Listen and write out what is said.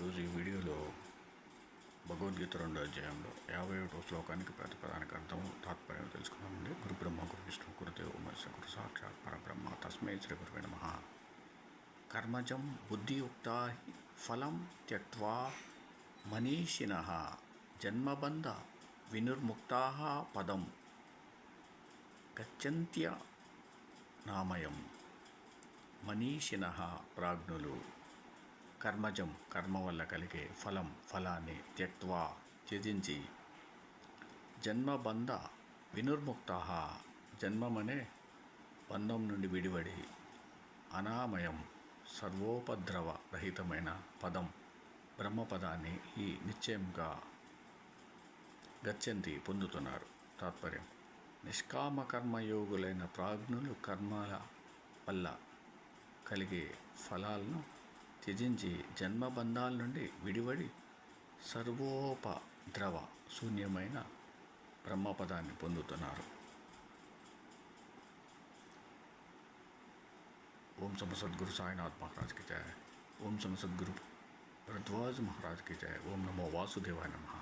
ఈరోజు ఈ వీడియోలో భగవద్గీత 2వ అధ్యాయంలో 51వ శ్లోకానికి ప్రతిపదానికి అర్థం తాత్పర్యం తెలుసుకున్నామండి. గురు బ్రహ్మ గురు విష్ణు గురుదేవ మహేశ్వర గురు సాక్షాత్ పరబ్రహ్మ తస్మై శ్రీ గురువే నమః. కర్మజం బుద్ధియుక్తా ఫలం త్యక్త్వా మనీషిణః జన్మబంధ వినిర్ముక్తాః పదం గచ్చంత్యనామయం. మనీషిణః ప్రాజ్ఞులు కర్మజం కర్మ వల్ల కలిగే ఫలాన్ని త్యక్త్వా త్యజించి జన్మబంధ వినిర్ముక్తాః జన్మమనే బంధం నుండి విడివడి అనామయం సర్వోపద్రవ రహితమైన పదం బ్రహ్మపదాన్ని ఈ నిశ్చయంగా గచ్చంతి పొందుతున్నారు. తాత్పర్యం: నిష్కామ కర్మయోగులైన ప్రాజ్ఞులు కర్మల వల్ల కలిగే ఫలాలను త్యజించి జన్మబంధాల నుండి విడివడి సర్వోపద్రవ శూన్యమైన బ్రహ్మపదాన్ని పొందుతున్నారు. ఓం సమ సద్గురు సాయినాథ్ మహారాజ్ కి జయ. ఓం సమ సద్గురు భరద్వాజ్ మహారాజ్ కి జయ. ఓం నమో వాసుదేవాయ నమః.